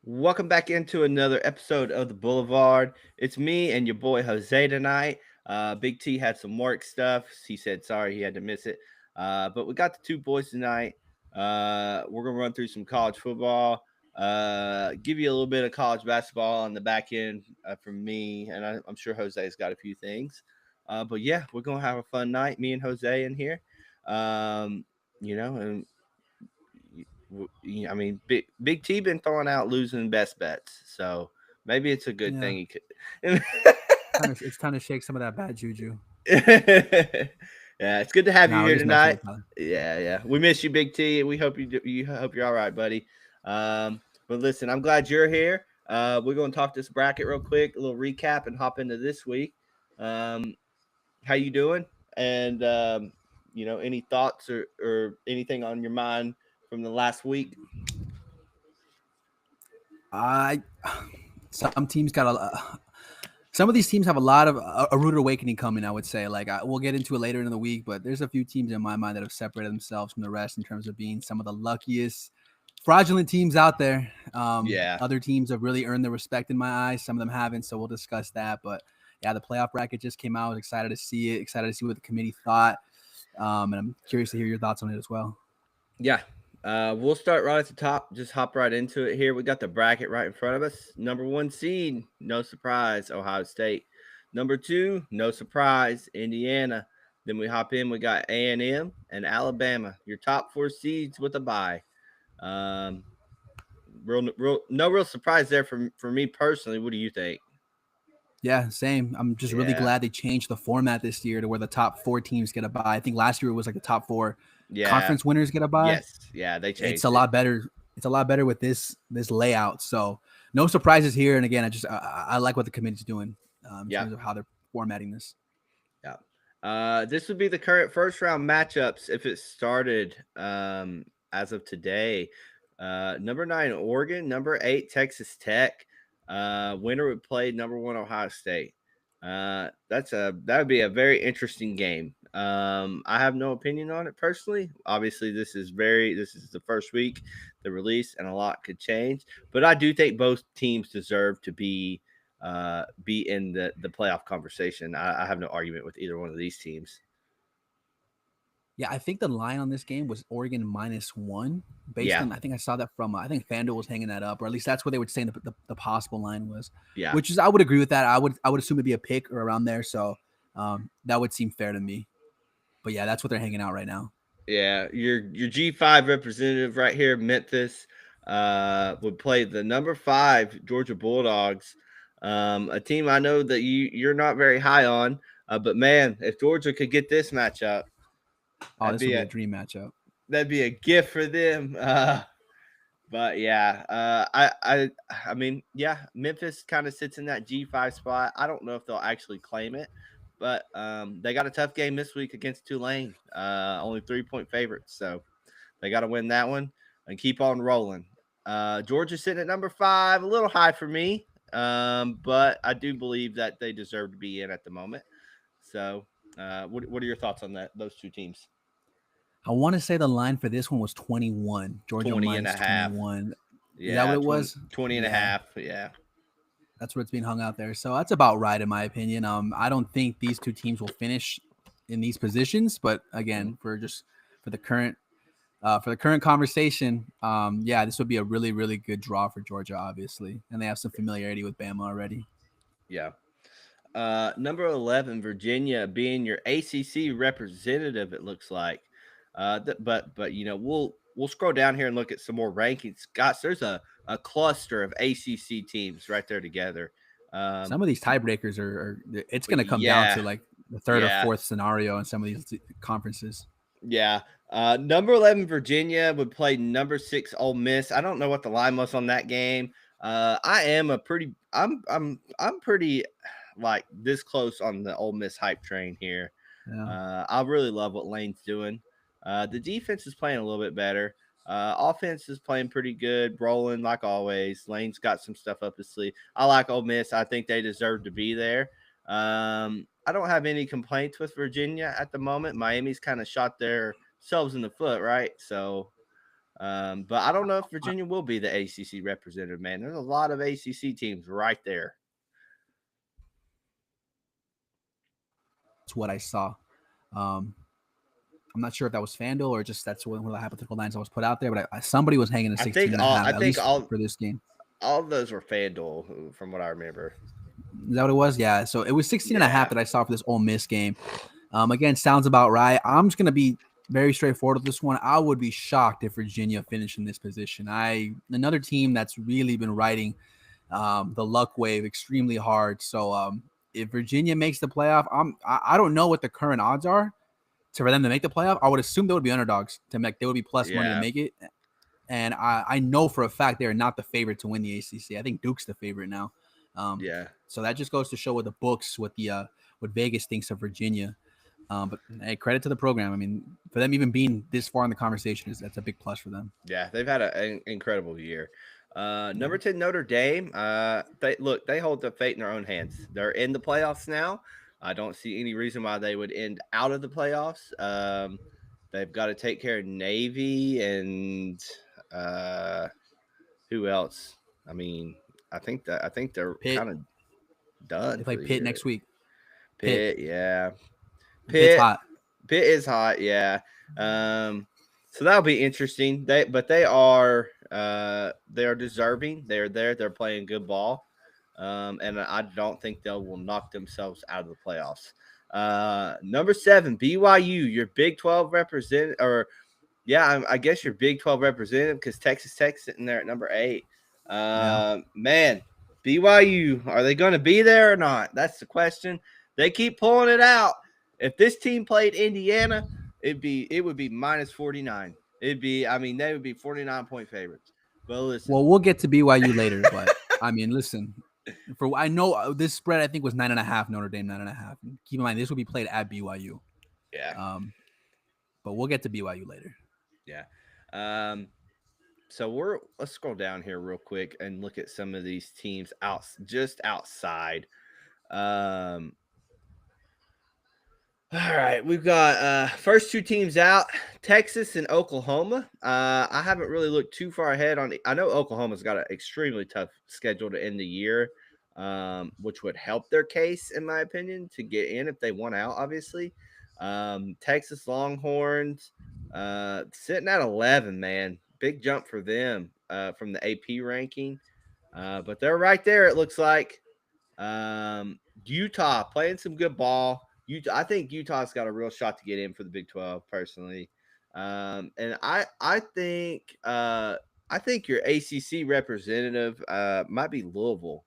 Welcome back into another episode of the Boulevard. It's me and your boy Jose tonight. Big T had some work stuff. He said sorry he had to miss it. But we got the two boys tonight. We're gonna run through some college football. Give you a little bit of college basketball on the back end from me, and I'm sure Jose's got a few things. But yeah, we're gonna have a fun night. Me and Jose in here. Um, and I mean, Big T been throwing out losing best bets, so maybe it's a good Yeah, thing he could. it's time to shake some of that bad juju. Yeah, it's good to have you Nah, we're here just messing tonight. with Tyler. Yeah, we miss you, Big T. We hope you hope you're all right, buddy. But listen, I'm glad you're here. We're going to talk this bracket real quick, a little recap, and hop into this week. Um, how you doing? And any thoughts or anything on your mind from the last week? I some teams got some of these teams have a lot of a rude awakening coming. I would say, we'll get into it later in the week, but there's a few teams in my mind that have separated themselves from the rest in terms of being some of the luckiest, fraudulent teams out there. Yeah, Other teams have really earned the respect in my eyes. Some of them haven't, so we'll discuss that. But yeah, the playoff bracket just came out. I was excited to see it. Excited to see what the committee thought, and I'm curious to hear your thoughts on it as well. yeah. We'll start right at the top. Just hop right into it here. We got the bracket right in front of us. Number one seed, no surprise, Ohio State. Number two, no surprise, Indiana. Then we hop in. We got A&M and Alabama. Your top four seeds with a bye. Um, no real surprise there for me personally. What do you think? Yeah, same. I'm just really Yeah, glad they changed the format this year to where the top four teams get a bye. I think last year it was like the top four yeah, conference winners get a bye. yes, yeah. They It's changed a it. lot better. It's a lot better with this layout. So no surprises here. And again, I like what the committee's doing in Yeah, terms of how they're formatting this. yeah. This would be the current first round matchups if it started as of today. Number nine, Oregon. Number eight, Texas Tech. Winner would play number one, Ohio State. That would be a very interesting game. I have no opinion on it personally. Obviously, this is the first week, the release, and a lot could change. But I do think both teams deserve to be in the playoff conversation. I have no argument with either one of these teams. Yeah, I think the line on this game was Oregon -1. Based Yeah, on, I think I saw that from, I think FanDuel was hanging that up, or at least that's what they were saying the possible line was. yeah, Which is, I would agree with that. I would assume it'd be a pick or around there. So that would seem fair to me. But yeah, that's what they're hanging out right now. yeah. Your G5 representative right here, Memphis, would play the number five Georgia Bulldogs, a team I know that you're not very high on. But man, if Georgia could get this matchup, Oh, that'd this would be be a a dream matchup. that'd be a gift for them. But yeah, I mean, yeah, Memphis kind of sits in that G5 spot. I don't know if they'll actually claim it, but they got a tough game this week against Tulane. Only 3-point favorites, so they got to win that one and keep on rolling. Georgia sitting at number five, a little high for me, but I do believe that they deserve to be in at the moment. So, what are your thoughts on that? Those two teams, I want to say the line for this one was 21. Georgia 20 and a minus half. 21. Is that what Yeah, it 20, was? 20 and a Yeah, half. Yeah. that's where it's being hung out there. So that's about right in my opinion. I don't think these two teams will finish in these positions, but Mm-hmm. again, for the current for the current conversation, yeah, this would be a really really good draw for Georgia, obviously, and they have some familiarity with Bama already. Yeah. Number 11, Virginia being your ACC representative, it looks like. But we'll scroll down here and look at some more rankings. Gosh, there's a cluster of ACC teams right there together. Um, Some of these tiebreakers it's going to come down yeah, to like the third or yeah, fourth scenario in some of these conferences. yeah. Number 11, Virginia would play number six, Ole Miss. I don't know what the line was on that game. I am a pretty, I'm pretty like this close on the Ole Miss hype train here. Yeah. I really love what Lane's doing. The defense is playing a little bit better. Offense is playing pretty good, rolling like always. Lane's got some stuff up his sleeve. I like Ole Miss. I think they deserve to be there. I don't have any complaints with Virginia at the moment. Miami's kind of shot themselves in the foot, right? So But I don't know if Virginia will be the ACC representative, man. There's a lot of ACC teams right there. That's what I saw. I'm not sure if that was FanDuel or just that's one of the hypothetical lines I was put out there, but somebody was hanging a 16 and a half, at least for this game. All of those were FanDuel, from what I remember. Is that what it was? Yeah. So it was 16 and a half that I saw for this Ole Miss game. Again, sounds about right. I'm just going to be very straightforward with this one. I would be shocked if Virginia finished in this position. Another team that's really been riding the luck wave extremely hard. So if Virginia makes the playoff, I don't know what the current odds are for them to make the playoff. I would assume they would be underdogs to make. They would be plus money to make it. And I know for a fact they are not the favorite to win the ACC. I think Duke's the favorite now. So that just goes to show what the books, what Vegas thinks of Virginia. But hey, credit to the program. I mean, for them even being this far in the conversation, that's a big plus for them. Yeah, they've had an incredible year. Number 10, Notre Dame. They hold their fate in their own hands. They're in the playoffs now. I don't see any reason why they would end out of the playoffs. They've got to take care of Navy and who else? I mean, I think they're kind of done. They play Pitt next week. Pitt, yeah. Pitt's hot. Pitt is hot, yeah. So that'll be interesting. They are deserving. They're there. They're playing good ball. And I don't think they will knock themselves out of the playoffs. Number 7, BYU, your Big 12 representative, I guess your Big 12 representative, because Texas Tech's sitting there at number 8. Man, BYU, are they going to be there or not? That's the question. They keep pulling it out. If this team played Indiana, it would be minus 49. They would be 49-point favorites. But listen. Well, we'll get to BYU later, but I mean, listen. I know this spread I think was 9.5. Notre Dame 9.5. Keep in mind this will be played at BYU. Yeah. But we'll get to BYU later. Yeah. So let's scroll down here real quick and look at some of these teams just outside. All right, we've got first 2 teams out, Texas and Oklahoma. I haven't really looked too far ahead on. I know Oklahoma's got an extremely tough schedule to end the year, which would help their case, in my opinion, to get in if they won out. Obviously, Texas Longhorns sitting at 11. Man, big jump for them from the AP ranking, but they're right there. It looks like Utah playing some good ball. I think Utah's got a real shot to get in for the Big 12, personally, and I think your ACC representative might be Louisville.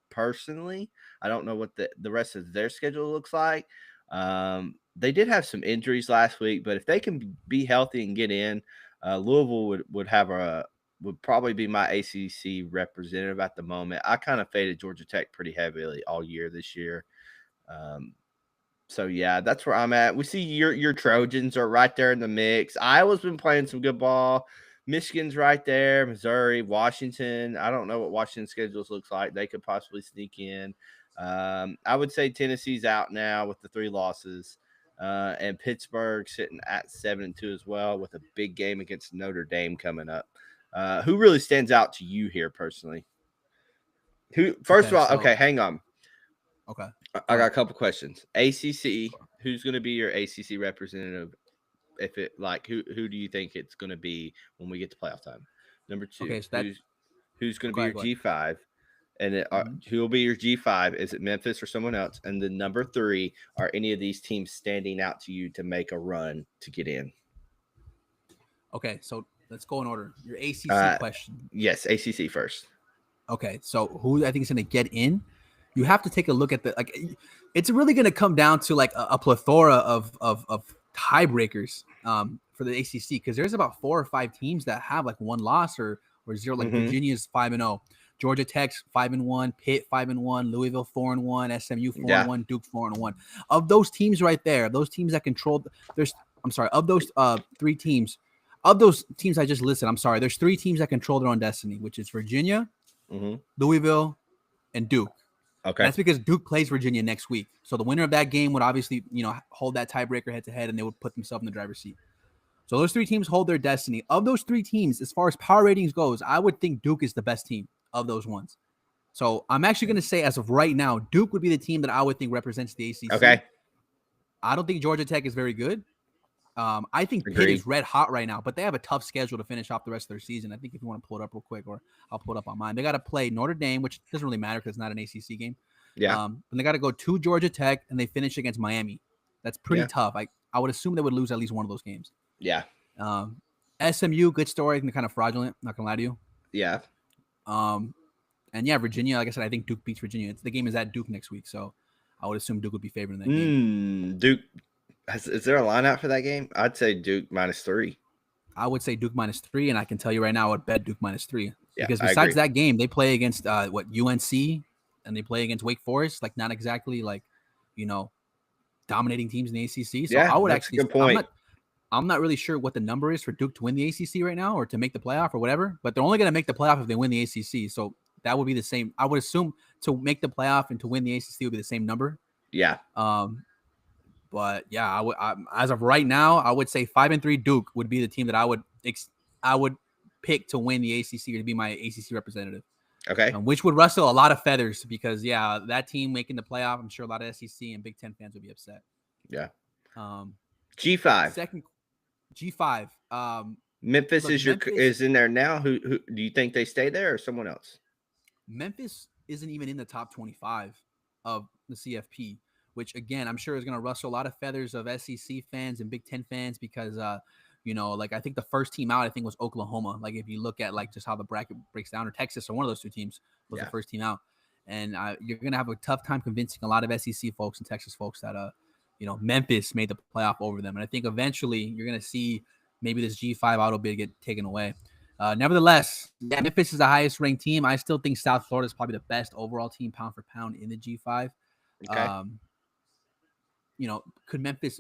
Personally, I don't know what the rest of their schedule looks like. They did have some injuries last week, but if they can be healthy and get in, Louisville would probably be my ACC representative at the moment. I kind of faded Georgia Tech pretty heavily all year this year. So yeah, that's where I'm at. We see your Trojans are right there in the mix. Iowa's been playing some good ball. Michigan's right there. Missouri, Washington. I don't know what Washington's schedules looks like. They could possibly sneak in. I would say Tennessee's out now with the 3 losses. And Pittsburgh sitting at 7-2 as well, with a big game against Notre Dame coming up. Who really stands out to you here personally? Hang on. Okay. I got a couple questions. ACC, who's going to be your ACC representative? Who do you think it's going to be when we get to playoff time? Number 2, who's going to be your G5? And who will be your G5? Is it Memphis or someone else? And then number 3, are any of these teams standing out to you to make a run to get in? Okay, so let's go in order. Your ACC question. Yes, ACC first. Okay, so who I think is going to get in? You have to take a look at it's really going to come down to like a plethora of tiebreakers for the ACC, because there's about 4 or 5 teams that have like 1 loss or 0. Like Virginia's 5-0, Georgia Tech's 5-1, Pitt 5-1, Louisville 4-1, SMU 4-1, Duke 4-1. Of those teams right there, those teams that control, of those 3 teams, of those teams I just listed, there's 3 teams that control their own destiny, which is Virginia, Louisville, and Duke. Okay. That's because Duke plays Virginia next week. So the winner of that game would obviously, hold that tiebreaker head to head, and they would put themselves in the driver's seat. So those three teams hold their destiny. Of those three teams, as far as power ratings goes, I would think Duke is the best team of those ones. So I'm actually going to say, as of right now, Duke would be the team that I would think represents the ACC. Okay. I don't think Georgia Tech is very good. I think Pitt Agreed. is red hot right now, but they have a tough schedule to finish off the rest of their season. I think if you want to pull it up real quick, or I'll pull it up on mine, they got to play Notre Dame, which doesn't really matter because it's not an ACC game. Yeah. And they got to go to Georgia Tech, and they finish against Miami. That's pretty tough. I would assume they would lose at least one of those games. Yeah. SMU, good story. They're kind of fraudulent. Not gonna lie to you. Yeah. And yeah, Virginia. Like I said, I think Duke beats Virginia. The game is at Duke next week, so I would assume Duke would be favored in that game. Duke. Is there a line out for that game? I'd say Duke -3. I would say Duke -3, and I can tell you right now, I would bet Duke -3 because I besides agree. that game, they play against UNC, and they play against Wake Forest. Like not exactly like dominating teams in the ACC. So I would actually. Good point. I'm not really sure what the number is for Duke to win the ACC right now or to make the playoff or whatever, but they're only going to make the playoff if they win the ACC. So that would be the same. I would assume to make the playoff and to win the ACC would be the same number. Yeah. But yeah, as of right now, I would say 5-3 Duke would be the team that I would pick to win the ACC or to be my ACC representative. Okay. Which would rustle a lot of feathers because that team making the playoff, I'm sure a lot of SEC and Big Ten fans would be upset. Yeah. G5. Second G5. Memphis is in there now. Who do you think they stay there or someone else? Memphis isn't even in the top 25 of the CFP, which again I'm sure is going to rustle a lot of feathers of SEC fans and Big Ten fans because like I think the first team out I think was Oklahoma. Like if you look at like just how the bracket breaks down, or Texas or one of those two teams was the first team out, and you're going to have a tough time convincing a lot of SEC folks and Texas folks that Memphis made the playoff over them. And I think eventually you're going to see maybe this G5 auto bid get taken away. Nevertheless, Memphis is the highest ranked team. I still think South Florida is probably the best overall team pound for pound in the G5. Okay. Could Memphis,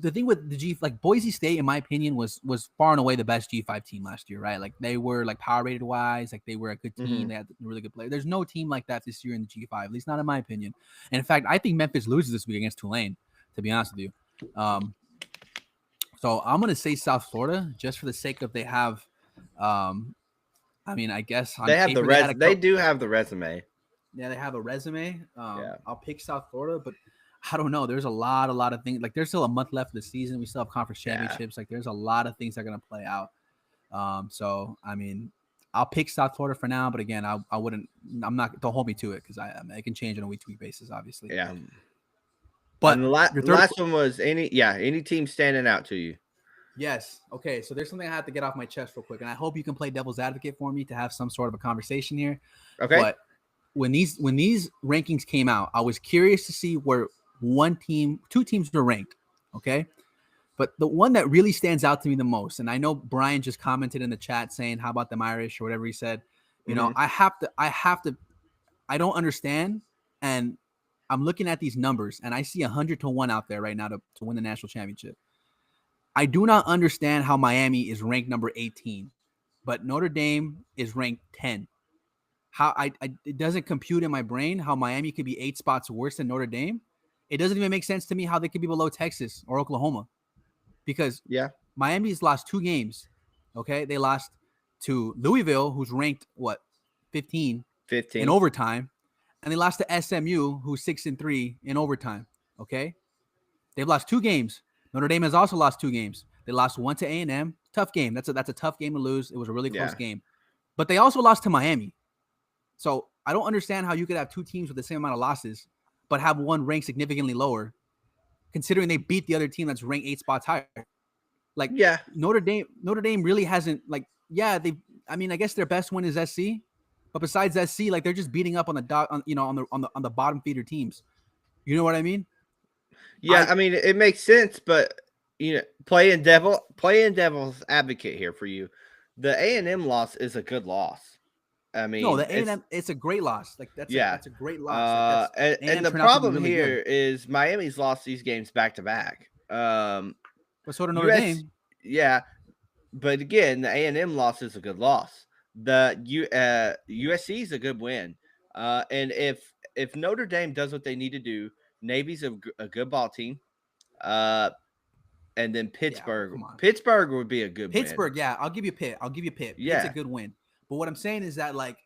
the thing with the G, like Boise State, in my opinion, was far and away the best G5 team last year, right? Like they were like power rated wise, like they were a good team. Mm-hmm. They had really good players. There's no team like that this year in the G5, at least not in my opinion. And in fact, I think Memphis loses this week against Tulane, to be honest with you. So I'm going to say South Florida just for the sake of they have, I guess they have they do have the resume. Yeah, they have a resume. I'll pick South Florida, but I don't know. There's a lot of things. Like there's still a month left of the season. We still have conference championships. Like there's a lot of things that are going to play out. I'll pick South Florida for now, but again, don't hold me to it because it can change on a week-to-week basis, obviously. Yeah. But and the last one was any team standing out to you? Yes. Okay. So there's something I have to get off my chest real quick, and I hope you can play devil's advocate for me to have some sort of a conversation here. Okay. But when these rankings came out, I was curious to see where two teams were ranked. Okay. But the one that really stands out to me the most, and I know Brian just commented in the chat saying, "How about them Irish?" or whatever he said. I don't understand, and I'm looking at these numbers, and I see 100-1 out there right now to win the national championship. I do not understand how Miami is ranked number 18, but Notre Dame is ranked 10. How it doesn't compute in my brain how Miami could be 8 spots worse than Notre Dame. It doesn't even make sense to me how they could be below Texas or Oklahoma, because Miami's lost 2 games. Okay, they lost to Louisville, who's ranked 15 in overtime, and they lost to SMU, who's 6-3 in overtime. Okay, they've lost 2 games. Notre Dame has also lost 2 games. They lost one to A&M. Tough game. That's a tough game to lose. It was a really close game. But they also lost to Miami. So I don't understand how you could have 2 teams with the same amount of losses, but have one ranked significantly lower, considering they beat the other team that's ranked 8 spots higher. Like, Notre Dame really hasn't, like, I guess their best win is SC, but besides SC, like, they're just beating up on the bottom feeder teams. You know what I mean? Yeah, it makes sense, but playing devil's advocate here for you. The A&M loss is a good loss. No, the A&M, it's a great loss. Like that's a great loss. And the problem really here is Miami's lost these games back to back. But so did Notre Dame. Yeah, but again, the A&M loss is a good loss. The USC is a good win. And if Notre Dame does what they need to do, Navy's a good ball team. and then Yeah, well, Pittsburgh. come on. Pittsburgh would be a good win. Pittsburgh, yeah, I'll give you Pitt. Pitt's a Yeah, good win. But what I'm saying is that like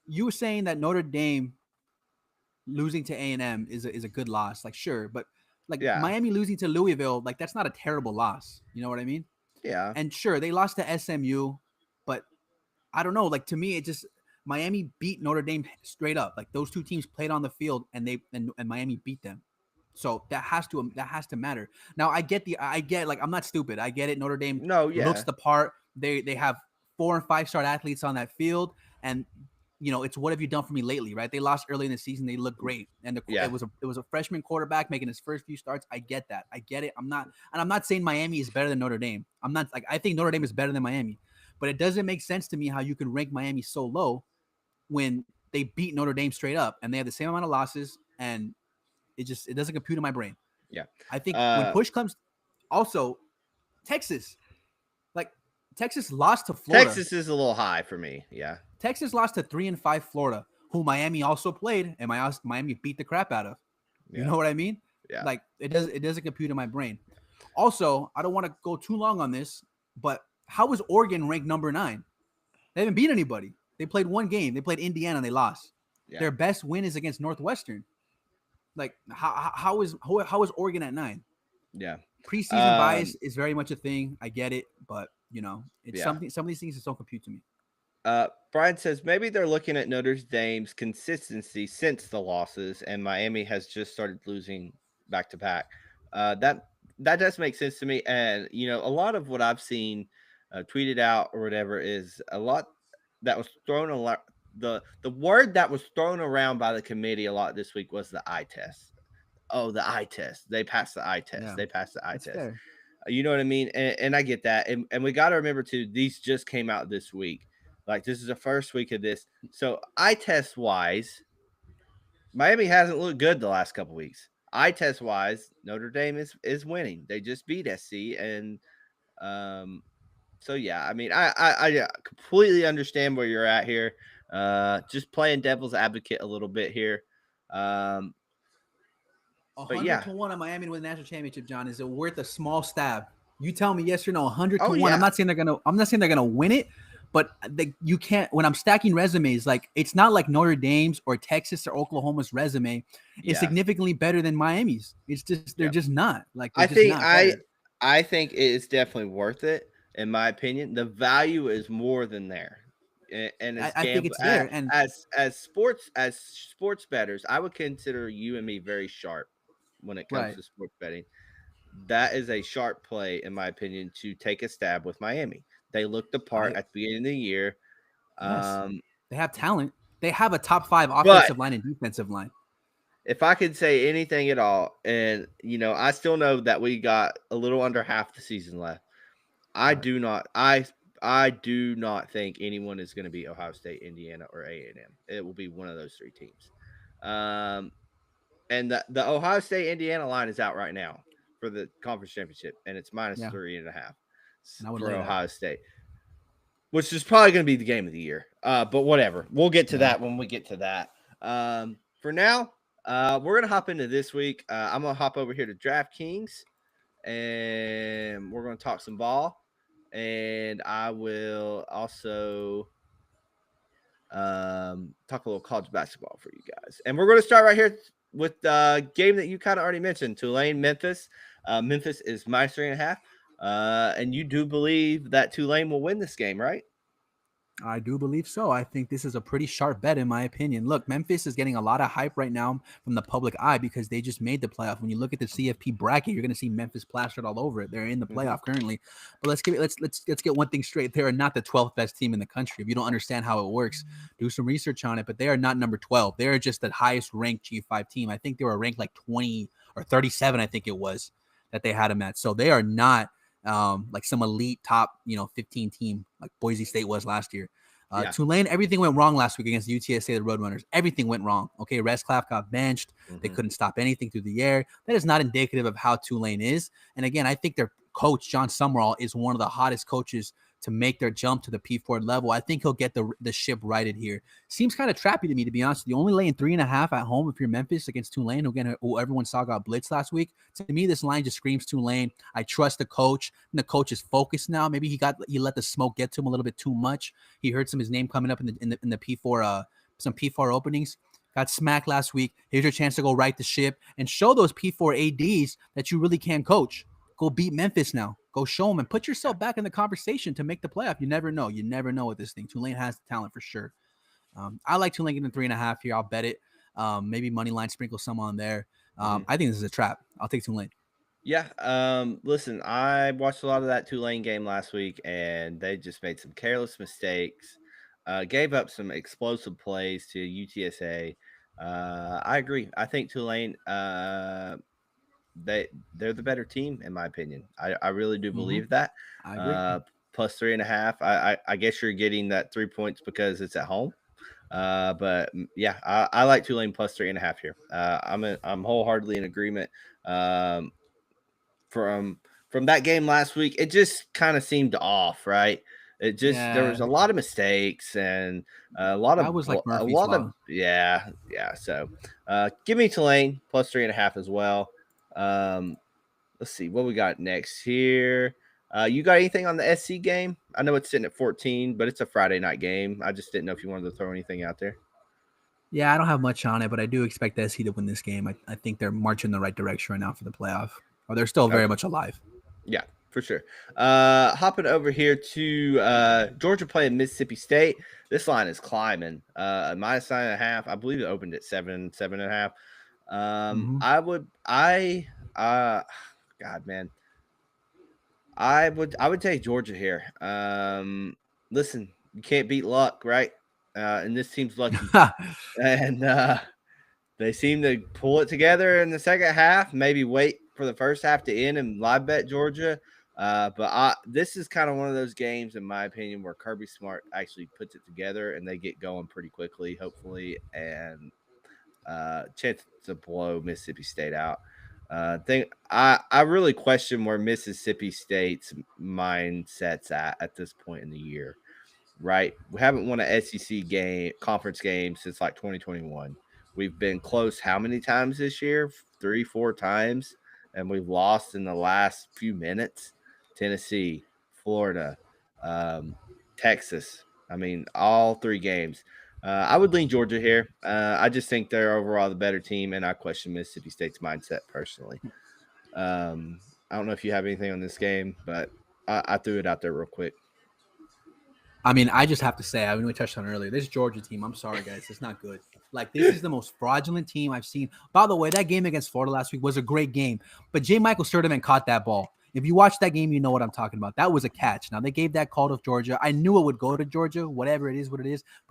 you were saying that Notre Dame losing to A&M is a good loss. Like sure, but like yeah, Miami losing to Louisville, like that's not a terrible loss. You know what I mean? yeah, And sure, they lost to SMU, but I don't know. Like to me, it just Miami beat Notre Dame straight up. Like those two teams played on the field, and Miami beat them. So that has to matter. Now I get like I'm not stupid. I get it. Notre Dame no, looks yeah, the part. They have 4 and 5 star athletes on that field, and it's what have you done for me lately, right? They lost early in the season. They look great, and yeah, it was a freshman quarterback making his first few starts. I get that. I get it. I'm not saying Miami is better than Notre Dame. I'm not like I think Notre Dame is better than Miami, but it doesn't make sense to me how you can rank Miami so low when they beat Notre Dame straight up and they have the same amount of losses, and it doesn't compute in my brain. yeah. I think when Uh, push comes, also Texas, like Texas lost to Florida. Texas is a little high for me. Yeah, Texas lost to 3 and 5 Florida, who Miami also played, and Miami beat the crap out of. You yeah, know what I mean? yeah. Like it doesn't compute in my brain. Also, I don't want to go too long on this, but how was Oregon ranked number 9? They haven't beat anybody. They played one game. They played Indiana and they lost. Yeah. Their best win is against Northwestern. Like how is Oregon at 9? Yeah. Preseason bias is very much a thing. I get it, but it's Yeah. something. Some of these things just don't compute to me. Brian says maybe they're looking at Notre Dame's consistency since the losses, and Miami has just started losing back to back. That does make sense to me, and a lot of what I've seen tweeted out or whatever is a lot that was thrown a lot. The word that was thrown around by the committee a lot this week was the eye test. Oh, the eye test. They passed the eye test. Yeah, They passed the eye that's test. fair. You know what I mean? And I get that. And we got to remember, too, these just came out this week. Like, this is the first week of this. So, eye test wise, Miami hasn't looked good the last couple weeks. Eye test wise, Notre Dame is winning. They just beat SC. And so, yeah, I mean, I completely understand where you're at here. Just playing devil's advocate a little bit here. But 100 yeah. to 1 on Miami to win the national championship, John. Is it worth a small stab? You tell me yes or no. 100 to 1. Yeah. I'm not saying they're gonna win it, but you can't. When I'm stacking resumes, like it's not like Notre Dame's or Texas or Oklahoma's resume is significantly better than Miami's. It's just they're just not. Like I think it is definitely worth it. In my opinion, the value is more than there. And I think it's there. And as sports bettors, I would consider you and me very sharp when it comes to sports betting. That is a sharp play, in my opinion, to take a stab with Miami. They looked the part at the beginning of the year. Yes. They have talent. They have a top 5 offensive line and defensive line. If I could say anything at all, and I still know that we got a little under half the season left. I do not think anyone is going to beat Ohio State, Indiana, or A&M. It will be one of those 3 teams. And the Ohio State Indiana line is out right now for the conference championship, and it's minus 3.5 for Ohio State, which is probably going to be the game of the year. But whatever, we'll get to that when we get to that. For now, we're going to hop into this week. I'm going to hop over here to DraftKings, and we're going to talk some ball. And I will also talk a little college basketball for you guys. And we're going to start right here with the game that you kind of already mentioned, Tulane, Memphis. Memphis is minus 3.5. And you do believe that Tulane will win this game, right? I do believe so. I think this is a pretty sharp bet, in my opinion. Look, Memphis is getting a lot of hype right now from the public eye because they just made the playoff. When you look at the CFP bracket, you're going to see Memphis plastered all over it. They're in the playoff currently. But let's get one thing straight. They are not the 12th best team in the country. If you don't understand how it works, do some research on it. But they are not number 12. They are just the highest ranked G5 team. I think they were ranked like 20 or 37. I think it was that they had them at. So they are not like some elite top 15 team like Boise State was last year. Tulane, everything went wrong last week against UTSA, the Roadrunners. Everything went wrong. Okay, Resclaff got benched. They couldn't stop anything through the air. That is not indicative of how Tulane is. And again, I think their coach, John Summerall, is one of the hottest coaches to make their jump to the P4 level. I think he'll get the ship righted here. Seems kind of trappy to me, to be honest with you. Only laying 3.5 at home if you're Memphis against Tulane, who everyone saw got blitzed last week. To me, this line just screams Tulane. I trust the coach, and the coach is focused now. Maybe he let the smoke get to him a little bit too much. He heard his name coming up in the P4 some P4 openings. Got smacked last week. Here's your chance to go right the ship and show those P4 ADs that you really can coach. Go beat Memphis now. Go show them and put yourself back in the conversation to make the playoff. You never know. You never know with this thing. Tulane has the talent for sure. I like Tulane getting 3.5 here. I'll bet it. Maybe money line, sprinkle some on there. I think this is a trap. I'll take Tulane. Yeah. Listen, I watched a lot of that Tulane game last week, and they just made some careless mistakes. Gave up some explosive plays to UTSA. I agree. I think Tulane. They're the better team in my opinion. I really do believe that. I agree. Plus 3.5. I guess you're getting that 3 points because it's at home. But yeah, I like Tulane plus 3.5 here. I'm wholeheartedly in agreement. From that game last week, it just kind of seemed off, right? It just there was a lot of mistakes and that was like Murphy's Law. Yeah. So give me Tulane plus 3.5 as well. Let's see what we got next here. You got anything on the SC game? I know it's sitting at 14, but it's a Friday night game. I just didn't know if you wanted to throw anything out there. Yeah, I don't have much on it, but I do expect SC to win this game. I think they're marching in the right direction right now for the playoff. Or they're still very much alive. Yeah, for sure. Hopping over here to Georgia playing Mississippi State. This line is climbing. Minus 9.5. I believe it opened at 7.5. God, man. I would take Georgia here. Listen, you can't beat luck, right? And this team's lucky. And they seem to pull it together in the second half, maybe wait for the first half to end and live bet Georgia. But this is kind of one of those games, in my opinion, where Kirby Smart actually puts it together and they get going pretty quickly, hopefully, and chance to blow Mississippi State out. I really question where Mississippi State's mindset's at this point in the year. Right, we haven't won an SEC conference game since like 2021. We've been close how many times this year? 3-4 times, and we've lost in the last few minutes. Tennessee, Florida, Texas. I mean, all 3 games. I would lean Georgia here. I just think they're overall the better team, and I question Mississippi State's mindset personally. I don't know if you have anything on this game, but I threw it out there real quick. I mean, I just have to say, we touched on it earlier, this Georgia team, I'm sorry, guys, it's not good. Like, this is the most fraudulent team I've seen. By the way, that game against Florida last week was a great game, but J. Michael Sturdivant caught that ball. If you watch that game, you know what I'm talking about. That was a catch. Now, they gave that call to Georgia. I knew it would go to Georgia, whatever it is, but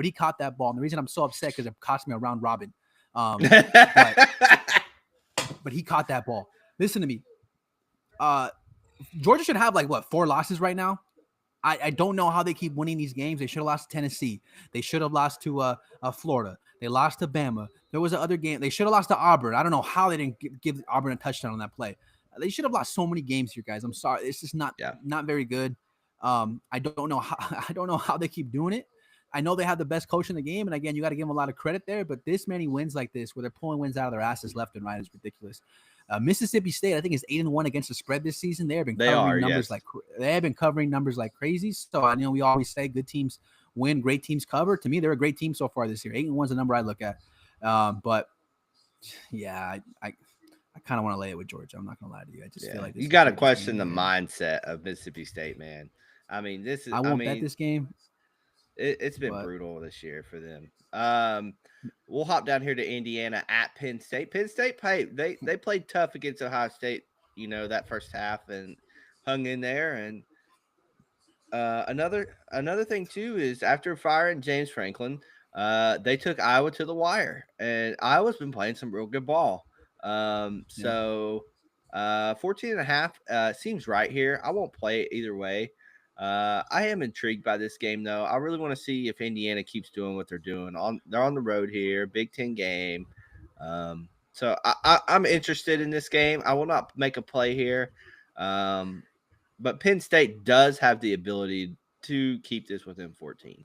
he caught that ball. And the reason I'm so upset because it cost me a round robin. But he caught that ball. Listen to me. Georgia should have, 4 losses right now? I don't know how they keep winning these games. They should have lost to Tennessee. They should have lost to Florida. They lost to Bama. There was another game. They should have lost to Auburn. I don't know how they didn't give Auburn a touchdown on that play. They should have lost so many games here, guys. I'm sorry. It's just not very good. I don't know how they keep doing it. I know they have the best coach in the game, and again, you got to give them a lot of credit there. But this many wins like this, where they're pulling wins out of their asses left and right, is ridiculous. Mississippi State, I think, is 8-1 against the spread this season. They have been covering numbers like crazy. So I know we always say good teams win, great teams cover. To me, they're a great team so far this year. 8-1 is the number I look at. But yeah, I kind of want to lay it with Georgia. I'm not gonna lie to you. I just feel like you got to question the mindset of Mississippi State, man. I mean, I won't bet this game. It's been brutal this year for them. We'll hop down here to Indiana at Penn State. Penn State they played tough against Ohio State, that first half and hung in there. And another thing too is after firing James Franklin, they took Iowa to the wire, and Iowa's been playing some real good ball. So 14.5 seems right here. I won't play it either way. I am intrigued by this game, though. I really want to see if Indiana keeps doing what they're doing. They're on the road here, Big Ten game. So I'm interested in this game. I will not make a play here. But Penn State does have the ability to keep this within 14.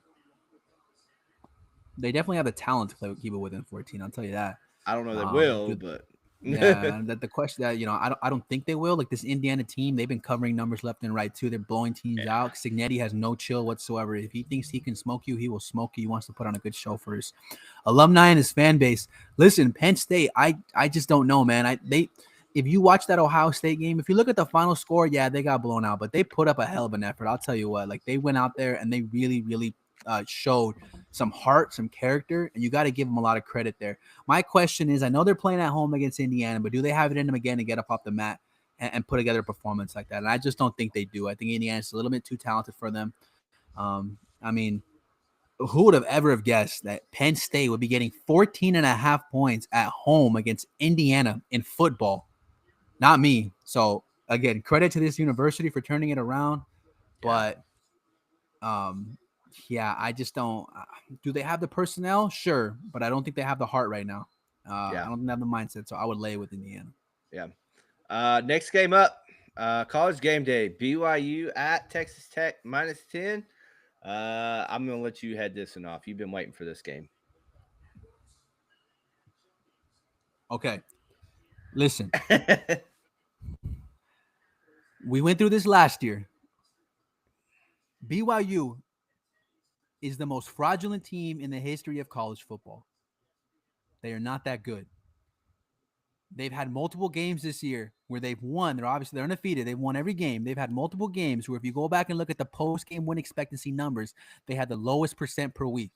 They definitely have the talent to keep it within 14. I'll tell you that. I don't know they will, Do, but Yeah, and the question that I don't think they will. Like this Indiana team, they've been covering numbers left and right too. They're blowing teams yeah, out. Signetti has no chill whatsoever. If he thinks he can smoke you, he will smoke you. He wants to put on a good show for his alumni and his fan base. Listen, Penn State, I just don't know, man. If you watch that Ohio State game, if you look at the final score, yeah, they got blown out, but they put up a hell of an effort. I'll tell you what, like they went out there and they really, really showed some heart, some character, and you got to give them a lot of credit there. My question is, I know they're playing at home against Indiana, but do they have it in them again to get up off the mat and put together a performance like that? And I just don't think they do. I think Indiana's a little bit too talented for them. I mean, who would have ever have guessed that Penn State would be getting 14 and a half points at home against Indiana in football? Not me. So again, credit to this university for turning it around. yeah, But yeah, I just don't. Do they have the personnel? Sure, but I don't think they have the heart right now. I yeah, don't think they have the mindset. So I would lay with Indiana. yeah. Next game up, college game day. BYU at Texas Tech -10. I'm gonna let you head this one off. You've been waiting for this game. Okay, listen, we went through this last year. BYU is the most fraudulent team in the history of college football. They are not that good. They've had multiple games this year where they've won. They're undefeated. They've won every game. They've had multiple games where if you go back and look at the post-game win expectancy numbers, they had the lowest percent per week.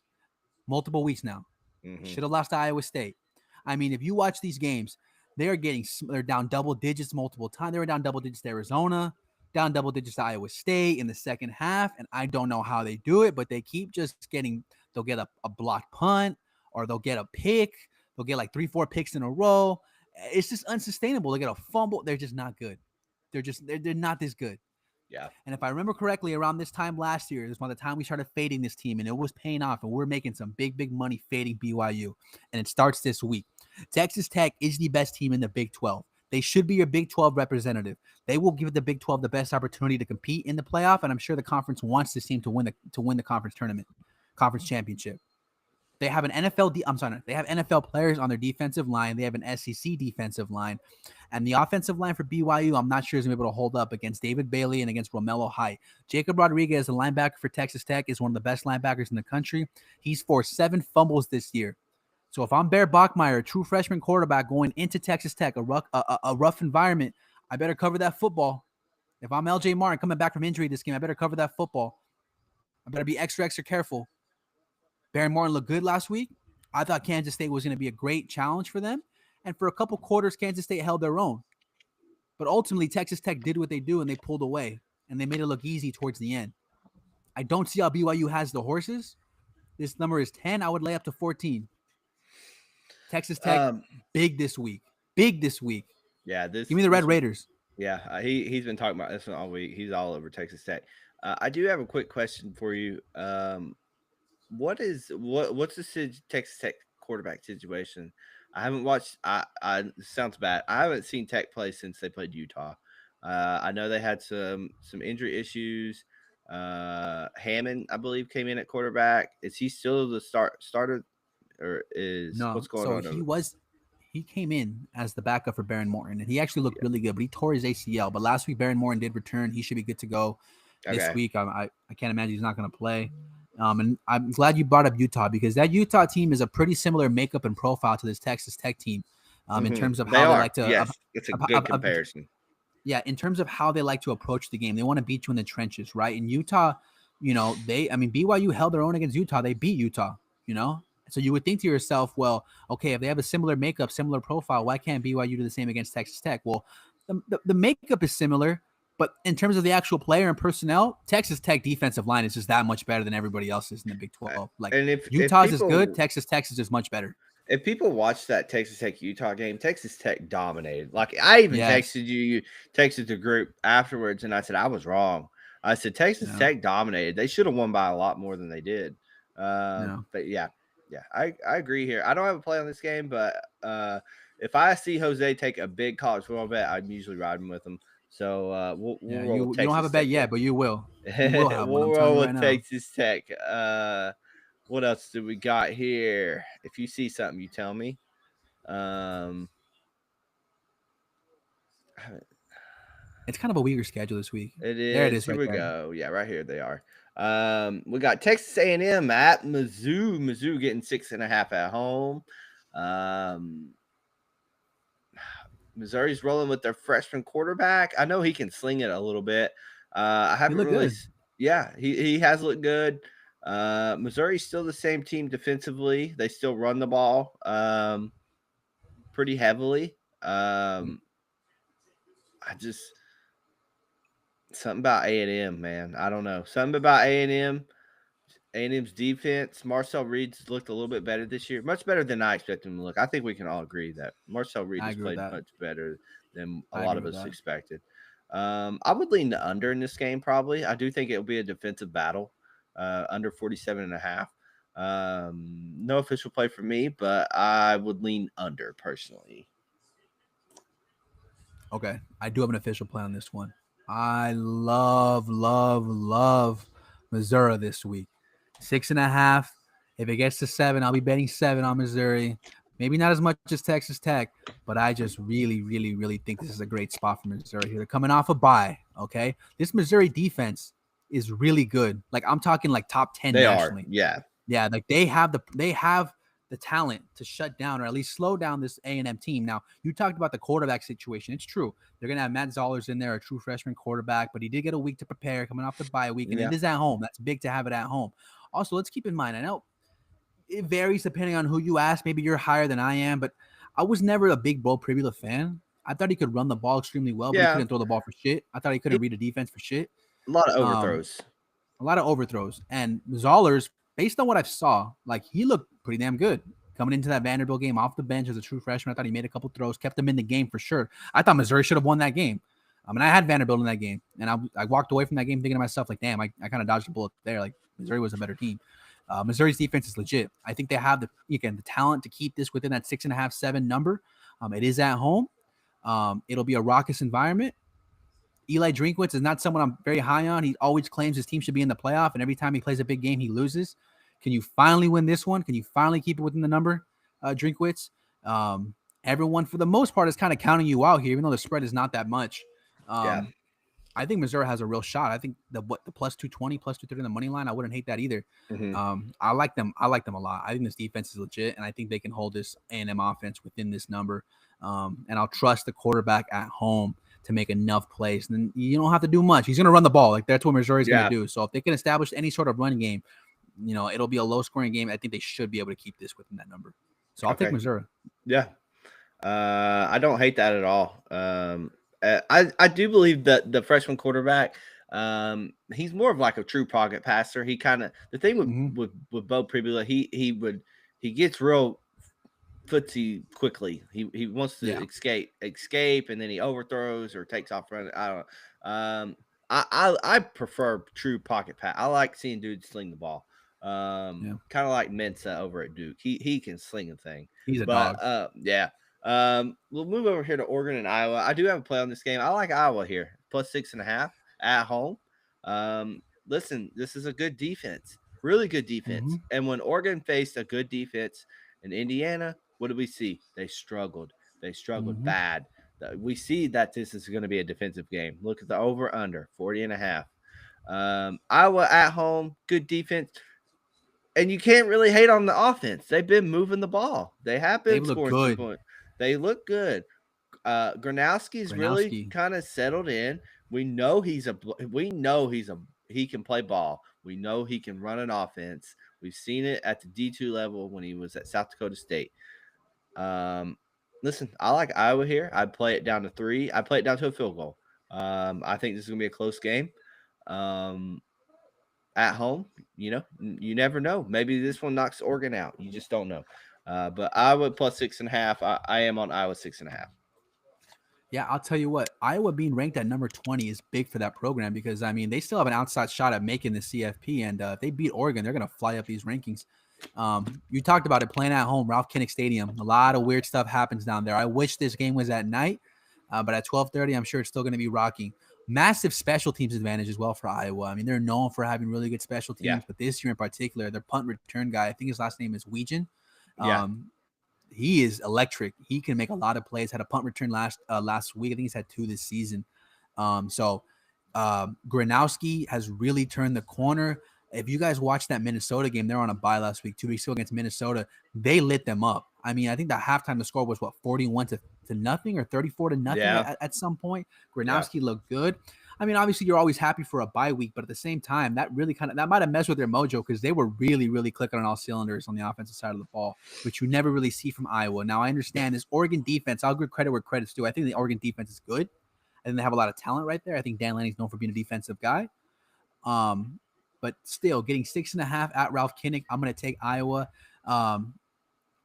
Multiple weeks now. Mm-hmm. Should have lost to Iowa State. I mean, if you watch these games, they're down double digits multiple times. They were down double digits to Arizona, down double digits to Iowa State in the second half. And I don't know how they do it, but they keep just they'll get a blocked punt or they'll get a pick. They'll get like 3-4 picks in a row. It's just unsustainable. They get a fumble. They're just not good. They're not this good. Yeah. And if I remember correctly, around this time last year is when the time we started fading this team, and it was paying off, and we're making some big, big money fading BYU. And it starts this week. Texas Tech is the best team in the Big 12. They should be your Big 12 representative. They will give the Big 12 the best opportunity to compete in the playoff, and I'm sure the conference wants this team to win the conference tournament, conference championship. They have they have NFL players on their defensive line. They have an SEC defensive line. And the offensive line for BYU, I'm not sure is going to be able to hold up against David Bailey and against Romello Height. Jacob Rodriguez, the linebacker for Texas Tech, is one of the best linebackers in the country. He's forced 7 fumbles this year. So if I'm Bear Bachmeier, a true freshman quarterback going into Texas Tech, a rough environment, I better cover that football. If I'm LJ Martin coming back from injury this game, I better cover that football. I better be extra, extra careful. Barry Martin looked good last week. I thought Kansas State was going to be a great challenge for them. And for a couple quarters, Kansas State held their own. But ultimately, Texas Tech did what they do, and they pulled away. And they made it look easy towards the end. I don't see how BYU has the horses. This number is 10. I would lay up to 14. Texas Tech, big this week. Big this week. Yeah. Give me the Red Raiders. Yeah. He's been talking about this one all week. He's all over Texas Tech. I do have a quick question for you. What's the Texas Tech quarterback situation? I haven't watched. Sounds bad. I haven't seen Tech play since they played Utah. I know they had some injury issues. Hammond, I believe, came in at quarterback. Is he still the starter, or is No. what's going So on? he came in as the backup for Baron Morton, and he actually looked Yeah. really good, but he tore his ACL. But last week, Baron Morton did return. He should be good to go this Okay. week. I can't imagine he's not going to play. And I'm glad you brought up Utah because that Utah team is a pretty similar makeup and profile to this Texas Tech team in terms of They how they are. like to Yes, it's a good comparison. yeah, in terms of how they like to approach the game. They want to beat you in the trenches, right? In Utah, BYU held their own against Utah. They beat Utah, So you would think to yourself, well, okay, if they have a similar makeup, similar profile, why can't BYU do the same against Texas Tech? Well, the makeup is similar, but in terms of the actual player and personnel, Texas Tech defensive line is just that much better than everybody else's in the Big 12. Like And if Utah's is good, people Texas Tech is just much better. if people watch that Texas Tech Utah game, Texas Tech dominated. Like I even Yes. texted the group afterwards, and I said I was wrong. I said Texas Yeah. Tech dominated. They should have won by a lot more than they did. Yeah. But yeah, I agree here. I don't have a play on this game, but if I see Jose take a big college football bet, I'm usually riding with him. So we'll Yeah, roll with you don't have a Texas bet Tech yet, here. but you will. You will have one. We'll I'm telling roll you with right now. Texas Tech. What else do we got here? If you see something, you tell me. Um, It's kind of a weaker schedule this week. it There it is. is Here right we there. go. Yeah, right here they are. We got Texas A&M at Mizzou. Mizzou getting 6.5 at home. Um, Missouri's rolling with their freshman quarterback. I know he can sling it a little bit. I He haven't looked really. good. Yeah, he has looked good. Missouri's still the same team defensively. They still run the ball pretty heavily. I just something about A&M, man. I don't know. Something about A&M. A&M's defense. Marcel Reed's looked a little bit better this year. Much better than I expected him to look. I think we can all agree that Marcel Reed I has agree with played that. much better than a I lot agree of with us that. expected. I would lean the under in this game probably. I do think it'll be a defensive battle. Under 47.5. No official play for me, but I would lean under personally. Okay, I do have an official play on this one. I love Missouri this week. 6.5. If it gets to 7, I'll be betting 7 on Missouri. Maybe not as much as Texas Tech, but I just really think this is a great spot for Missouri here. They're coming off a bye. Okay, this Missouri defense is really good. Like I'm talking like top 10 They are, nationally. yeah. Yeah, like they have the talent to shut down or at least slow down this A&M team. Now, you talked about the quarterback situation. It's true. They're going to have Matt Zollers in there, a true freshman quarterback, but he did get a week to prepare coming off the bye week, and Yeah. it is at home. That's big to have it at home. Also, let's keep in mind, I know it varies depending on who you ask. Maybe you're higher than I am, but I was never a big Bo Pribula fan. I thought he could run the ball extremely well, but he Yeah. couldn't throw the ball for shit. I thought he He, couldn't read a defense for shit. a lot of Um, overthrows. a lot of overthrows. And Zollers, based on what I saw, like he looked pretty damn good coming into that Vanderbilt game off the bench as a true freshman. I thought he made a couple throws, kept them in the game for sure. I thought Missouri should have won that game. I mean, I had Vanderbilt in that game, and I walked away from that game thinking to myself, like, damn, I kind of dodged a bullet there. Like, Missouri was a better team. Missouri's defense is legit. I think they have the talent to keep this within that 6.5, 7 number. It is at home. It'll be a raucous environment. Eli Drinkwitz is not someone I'm very high on. He always claims his team should be in the playoff, and every time he plays a big game, he loses. Can you finally win this one? Can you finally keep it within the number, Drinkwitz? Everyone, for the most part, is kind of counting you out here, even though the spread is not that much. Yeah. I think Missouri has a real shot. I think the plus 220, plus 230 in the money line, I wouldn't hate that either. Mm-hmm. I like them. I like them a lot. I think this defense is legit, and I think they can hold this A&M offense within this number. And I'll trust the quarterback at home to make enough plays. And then you don't have to do much. He's going to run the ball. Like that's what Missouri's going to do. So if they can establish any sort of run game, it'll be a low scoring game. I think they should be able to keep this within that number. So I'll take Missouri. Yeah. I don't hate that at all. I do believe that the freshman quarterback, he's more of like a true pocket passer. He kind of the thing with Bo Pribula, he gets real footsie quickly. He wants to escape, and then he overthrows or takes off running. I don't know. I prefer true pocket pass. I like seeing dudes sling the ball. Kind of like Mensa over at Duke. He can sling a thing. He's a dog. Yeah. We'll move over here to Oregon and Iowa. I do have a play on this game. I like Iowa here, plus 6.5 at home. Listen, this is a good defense, really good defense. And when Oregon faced a good defense in Indiana, what did we see? They struggled. They struggled bad. We see that this is going to be a defensive game. Look at the over under 40.5. Iowa at home, good defense. And you can't really hate on the offense. They've been moving the ball. They have been scoring some points. They look good. Gronowski's really kind of settled in. We know he can play ball. We know he can run an offense. We've seen it at the D2 level when he was at South Dakota State. Listen, I like Iowa here. I'd play it down to 3. I'd play it down to a field goal. I think this is going to be a close game. At home, you never know. Maybe this one knocks Oregon out. You just don't know. But Iowa plus 6.5. I am on Iowa 6.5. Yeah, I'll tell you what. Iowa being ranked at number 20 is big for that program because, I mean, they still have an outside shot at making the CFP. And if they beat Oregon, they're going to fly up these rankings. You talked about it playing at home, Ralph Kinnick Stadium. A lot of weird stuff happens down there. I wish this game was at night. But at 12:30, I'm sure it's still going to be rocking. Massive special teams advantage as well for Iowa. I mean, they're known for having really good special Yeah. teams, but this year in particular, their punt return guy, I think his last name is Weegan. Yeah. Um, he is electric. He can make a lot of plays. Had a punt return last week. I think he's had 2 this season. Gronowski has really turned the corner. If you guys watched that Minnesota game, they're on a bye last week, 2 weeks ago against Minnesota. They lit them up. I mean, I think the halftime the score was 41 to nothing or 34 to nothing Yeah. at some point. Yeah. Gronowski looked good. I mean, obviously you're always happy for a bye week, but at the same time, that might have messed with their mojo because they were really, really clicking on all cylinders on the offensive side of the ball, which you never really see from Iowa. Now I understand this Oregon defense. I'll give credit where credit's due. I think the Oregon defense is good. I think they have a lot of talent right there. I think Dan Lanning's known for being a defensive guy. But still, getting 6.5 at Ralph Kinnick, I'm going to take Iowa.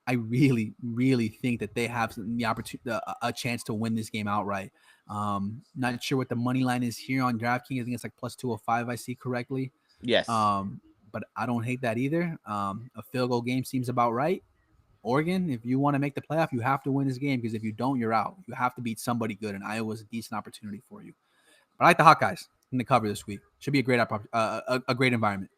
I really, really think that they have the opportunity, a chance to win this game outright. Not sure what the money line is here on DraftKings. I think it's like plus 205. I see correctly. Yes. But I don't hate that either. A field goal game seems about right. Oregon, if you want to make the playoff, you have to win this game because if you don't, you're out. You have to beat somebody good, and Iowa's a decent opportunity for you. But I like the Hawkeyes in the cover this week. Should be a great a great environment.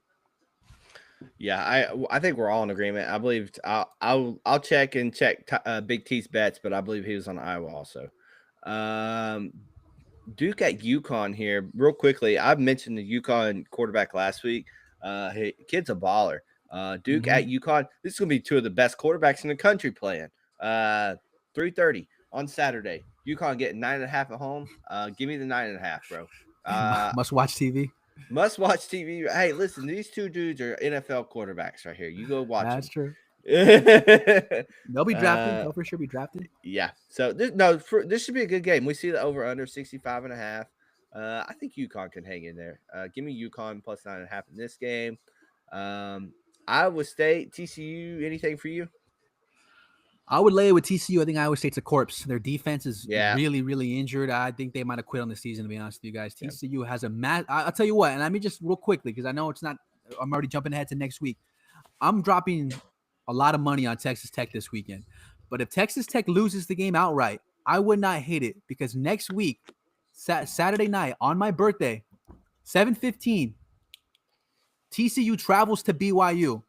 Yeah, I think we're all in agreement. I believe I'll check Big T's bets, but I believe he was on Iowa also. Duke at UConn here, real quickly. I've mentioned the UConn quarterback last week. Kid's a baller. Duke at UConn. This is gonna be 2 of the best quarterbacks in the country playing. 3:30 on Saturday. UConn getting 9.5 at home. Give me the 9.5, bro. Must watch TV. Must watch TV. Hey, listen, these 2 dudes are NFL quarterbacks right here. You go watch That's them. True. They'll be drafted. They'll for sure be drafted. Yeah. So this should be a good game. We see the over under 65.5. I think UConn can hang in there. Give me UConn plus 9.5 in this game. Iowa State, TCU, anything for you? I would lay it with TCU. I think Iowa State's a corpse. Their defense is Yeah. really, really injured. I think they might have quit on the season, to be honest with you guys. Yeah. TCU has I'll tell you what, and let me just real quickly, because I know it's not, I'm already jumping ahead to next week. I'm dropping a lot of money on Texas Tech this weekend. But if Texas Tech loses the game outright, I would not hate it because next week, Saturday night, on my birthday, 7:15, TCU travels to BYU.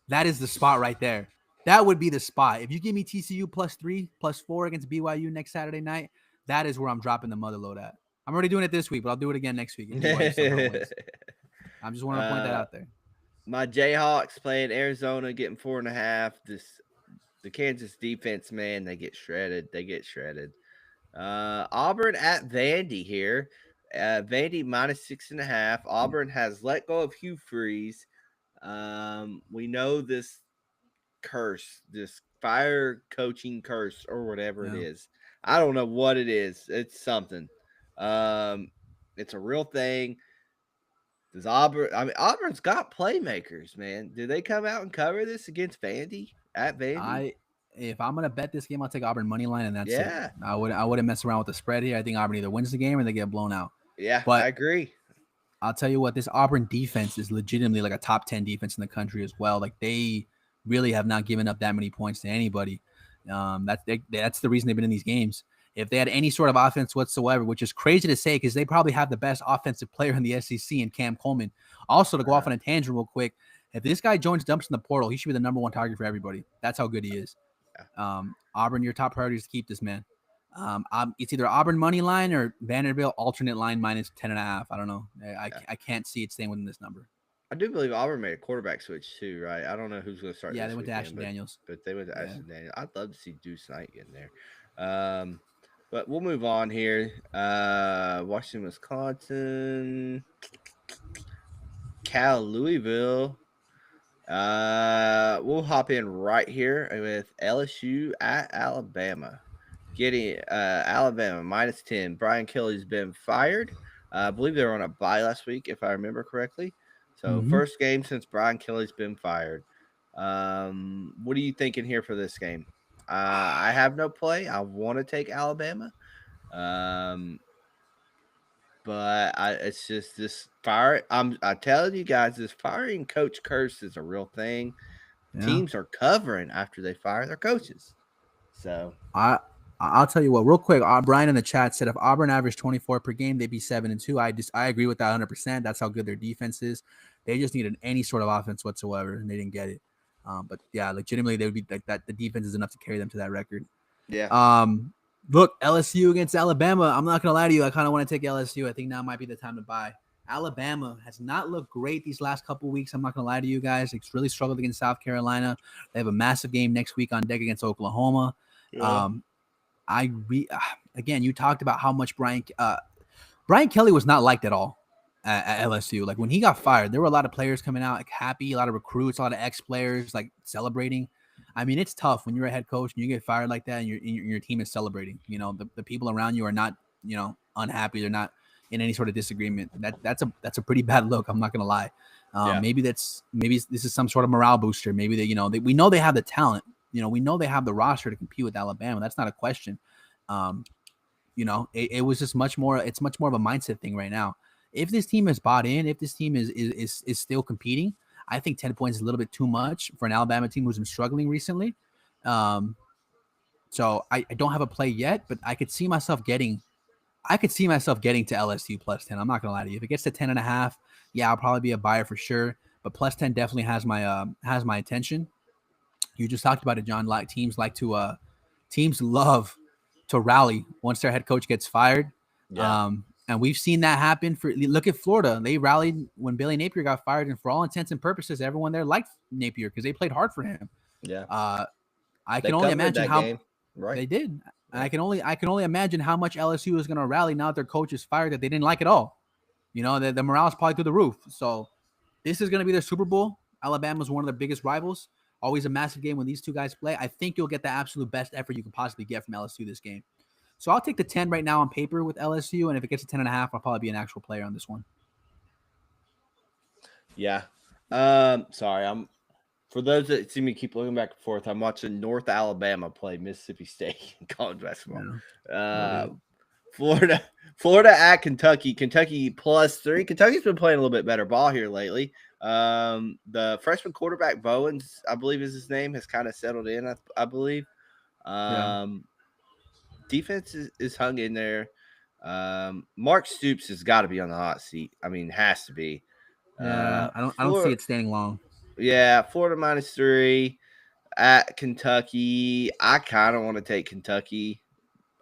That is the spot right there. That would be the spot. If you give me TCU +3, +4 against BYU next Saturday night, that is where I'm dropping the mother load at. I'm already doing it this week, but I'll do it again next week if BYU somehow wins. I'm just want to point that out there. My Jayhawks playing Arizona, getting 4.5. The Kansas defense, man, they get shredded. Auburn at Vandy here. Vandy minus 6.5. Auburn has let go of Hugh Freeze. We know this curse, this fire coaching curse or whatever it is. I don't know what it is. It's something. It's a real thing. Does Auburn? I mean, Auburn's got playmakers, man. Do they come out and cover this against Vandy at Vandy? If I'm gonna bet this game, I'll take Auburn money line, and that's it. Yeah. I wouldn't mess around with the spread here. I think Auburn either wins the game or they get blown out. Yeah, but I agree. I'll tell you what, this Auburn defense is legitimately like a top 10 defense in the country as well. Like they really have not given up that many points to anybody. That's the reason they've been in these games. If they had any sort of offense whatsoever, which is crazy to say because they probably have the best offensive player in the SEC in Cam Coleman. Also, to go off on a tangent real quick, if this guy joins dumps in the portal, he should be the number 1 target for everybody. That's how good he is. Auburn, your top priority is to keep this man. It's either Auburn money line or Vanderbilt alternate line minus 10.5. I don't know. I can't see it staying within this number. I do believe Auburn made a quarterback switch too, right? I don't know who's going to start. Yeah, they went to Ashton Daniels. But they went to Ashton Daniels. I'd love to see Deuce Knight in there. But we'll move on here. Washington, Wisconsin, Cal, Louisville. We'll hop in right here with LSU at Alabama. Getting Alabama minus 10. Brian Kelly's been fired. I believe they were on a bye last week, if I remember correctly. So first game since Brian Kelly's been fired. What are you thinking here for this game? I have no play. I want to take Alabama. But it's just this fire. I'm telling you guys, this firing coach curse is a real thing. Yeah. Teams are covering after they fire their coaches. So I'll tell you what, real quick. Brian in the chat said if Auburn averaged 24 per game, they'd be 7-2. I agree with that 100%. That's how good their defense is. They just needed any sort of offense whatsoever, and they didn't get it. But yeah, legitimately, they would be like that. The defense is enough to carry them to that record. Yeah. Look, LSU against Alabama. I'm not gonna lie to you. I kind of want to take LSU. I think now might be the time to buy. Alabama has not looked great these last couple weeks. I'm not gonna lie to you guys. It's really struggled against South Carolina. They have a massive game next week on deck against Oklahoma. Yeah. Again, you talked about how much Brian Kelly was not liked at all at LSU. Like when he got fired, there were a lot of players coming out like happy, a lot of recruits, a lot of ex players like celebrating. I mean, it's tough when you're a head coach and you get fired like that, and your team is celebrating. You know, the people around you are not, unhappy. They're not in any sort of disagreement. That's a pretty bad look. I'm not gonna lie. Yeah. Maybe this is some sort of morale booster. Maybe we know they have the talent. We know they have the roster to compete with Alabama. That's not a question. It was just much more. It's much more of a mindset thing right now. If this team is bought in, if this team is still competing, I think 10 points is a little bit too much for an Alabama team who's been struggling recently. So I don't have a play yet, but I could see myself getting to LSU plus 10. I'm not gonna lie to you. If it gets to 10.5, yeah, I'll probably be a buyer for sure. But plus 10 definitely has my attention. You just talked about it, John. Like teams love to rally once their head coach gets fired. Yeah. And we've seen that happen. Look at Florida. They rallied when Billy Napier got fired, and for all intents and purposes, everyone there liked Napier because they played hard for him. Yeah. I They can only covered imagine that how game. Right. they did. And Yeah. I can only imagine how much LSU is going to rally now that their coach is fired that they didn't like at all. The morale is probably through the roof. So this is going to be their Super Bowl. Alabama's one of their biggest rivals. Always a massive game when these two guys play. I think you'll get the absolute best effort you can possibly get from LSU this game. So I'll take the 10 right now on paper with LSU, and if it gets to 10.5, I'll probably be an actual player on this one. Yeah. Sorry, for those that see me keep looking back and forth, I'm watching North Alabama play Mississippi State in college basketball. Uh, Florida, Florida at Kentucky. Kentucky +3. Kentucky's been playing a little bit better ball here lately. The freshman quarterback Bowens, I believe is his name, has kind of settled in. I believe. Defense is hung in there. Mark Stoops has got to be on the hot seat. I mean, has to be. Yeah, I don't see it staying long. Yeah, Florida -3 at Kentucky. I kind of want to take Kentucky.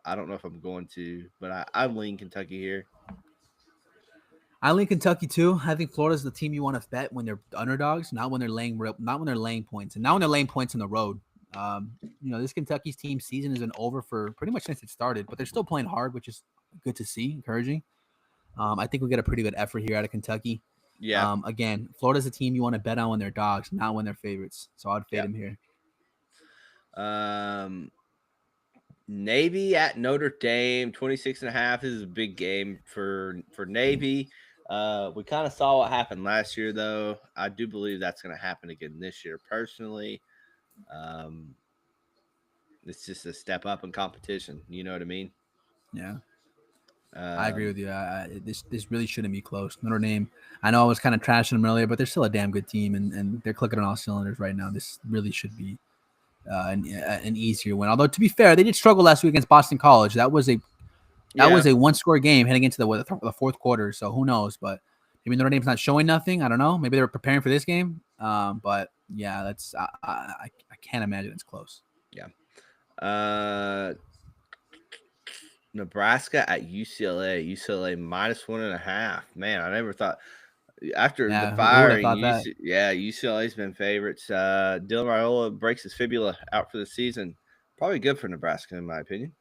I don't know if I'm going to, but I lean Kentucky here. I lean Kentucky too. I think Florida's the team you want to bet when they're underdogs, not when they're laying points, and not when they're laying points on the road. This Kentucky's team season isn't over for pretty much since it started, but they're still playing hard, which is good to see, encouraging. I think we'll get a pretty good effort here out of Kentucky. Yeah. Again, Florida's a team you want to bet on when they're dogs, not when they're favorites. So I'd fade them here. Navy at Notre Dame, 26.5. This is a big game for Navy. We kind of saw what happened last year, though. I do believe that's going to happen again this year. Personally, it's just a step up in competition. You know what I mean? Yeah. I agree with you. This really shouldn't be close. Notre Dame, I know I was kind of trashing them earlier, but they're still a damn good team, and they're clicking on all cylinders right now. This really should be an easier win. Although, to be fair, they did struggle last week against Boston College. That was a one-score game heading into the fourth quarter. So who knows? But maybe Notre Dame's not showing nothing. I don't know. Maybe they're preparing for this game. But yeah, I can't imagine it's close. Yeah. Nebraska at UCLA. UCLA -1.5. Man, I never thought after the who would have firing. thought that? UCLA's been favorites. Dylan Raiola breaks his fibula out for the season. Probably good for Nebraska, in my opinion.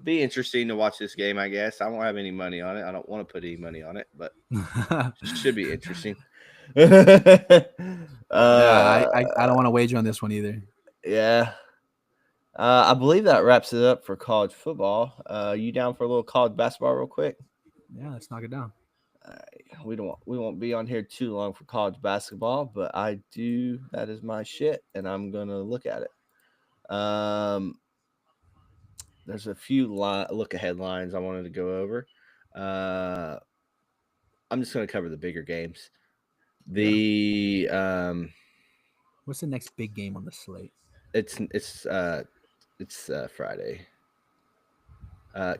Be interesting to watch this game, I guess. I won't have any money on it. I don't want to put any money on it, but should be interesting. I don't want to wager on this one either. Yeah. I believe that wraps it up for college football. You down for a little college basketball real quick? Yeah, let's knock it down. We won't be on here too long for college basketball, but I do. That is my shit, and I'm gonna look at it. There's a few look ahead lines I wanted to go over. I'm just gonna cover the bigger games. What's the next big game on the slate? It's It's Friday.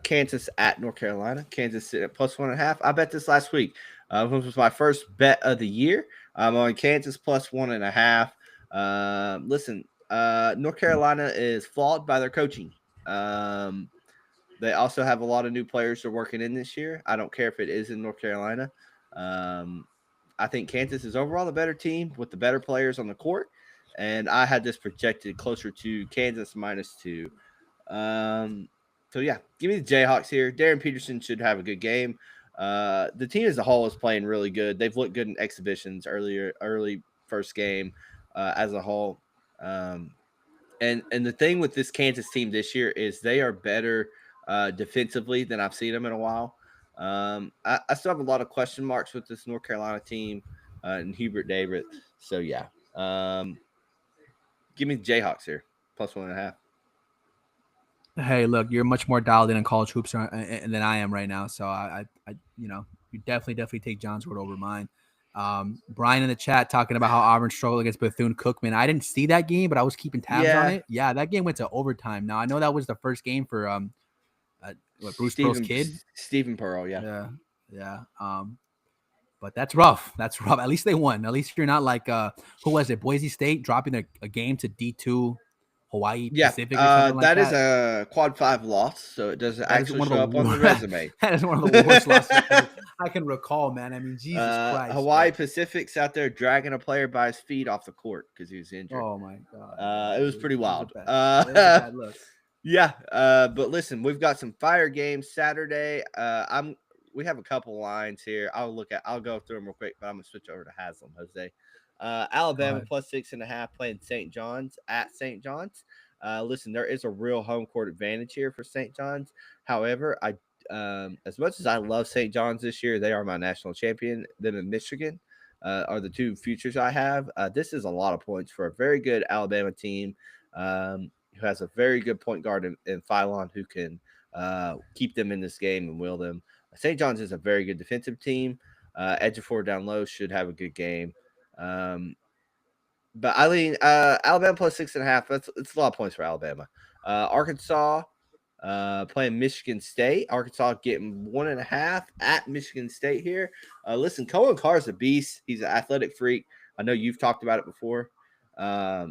Kansas at North Carolina. Kansas sitting at plus 1.5. I bet this last week. This was my first bet of the year. I'm on Kansas plus 1.5. Listen, North Carolina is flawed by their coaching. They also have a lot of new players they're working in this year. I don't care if it is in North Carolina. Um, I think Kansas is overall the better team with the better players on the court. And I had this projected closer to Kansas -2. Um, so yeah, give me the Jayhawks here. Darren Peterson should have a good game. The team as a whole is playing really good. They've looked good in exhibitions early first game as a whole. And the thing with this Kansas team this year is they are better defensively than I've seen them in a while. I still have a lot of question marks with this North Carolina team and Hubert Davis. So yeah, give me the Jayhawks here plus 1.5. Hey, look, you're much more dialed in on college hoops than I am right now. So you definitely take John's word over mine. Brian in the chat talking about how Auburn struggled against Bethune-Cookman. I didn't see that game, but I was keeping tabs on Yeah, it. Yeah, that game went to overtime. Now I know that was the first game for Bruce Pearl's kid. Stephen Pearl. Yeah. Yeah. But that's rough. That's rough. At least they won. At least you're not like who was it? Boise State dropping a game to D2 Hawaii Yeah, Pacific or something like that is that. a quad 5 loss, so it doesn't That is actually one of show the up on the worst. resume. That is one of the worst losses I can recall, man. I mean, Jesus Christ. Hawaii Pacific's out there dragging a player by his feet off the court because he was injured. Oh my God. It was pretty wild. It was a bad look. Yeah, but listen, we've got some fire games Saturday. We have a couple lines here. I'll go through them real quick, but I'm gonna switch over to Haslam, Jose. Alabama plus 6.5 playing St. John's at St. John's. Listen, there is a real home court advantage here for St. John's. However, as much as I love St. John's this year, they are my national champion. Them in Michigan are the two futures I have. This is a lot of points for a very good Alabama team who has a very good point guard in Phylon who can keep them in this game and will them. St. John's is a very good defensive team. Edge of forward down low should have a good game. But I lean Alabama plus 6.5. It's a lot of points for Alabama. Arkansas playing Michigan State. Arkansas getting 1.5 at Michigan State here. Listen, Cohen Carr's a beast. He's an athletic freak. I know you've talked about it before. I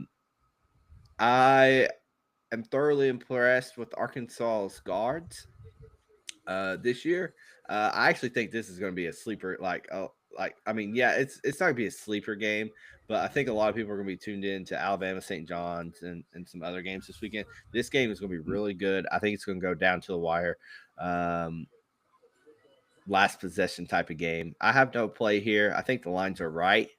am thoroughly impressed with Arkansas's guards this year. I actually think this is going to be a sleeper. It's not going to be a sleeper game, but I think a lot of people are going to be tuned in to Alabama, St. John's, and some other games this weekend. This game is going to be really good. I think it's going to go down to the wire. Last possession type of game. I have no play here. I think the lines are right.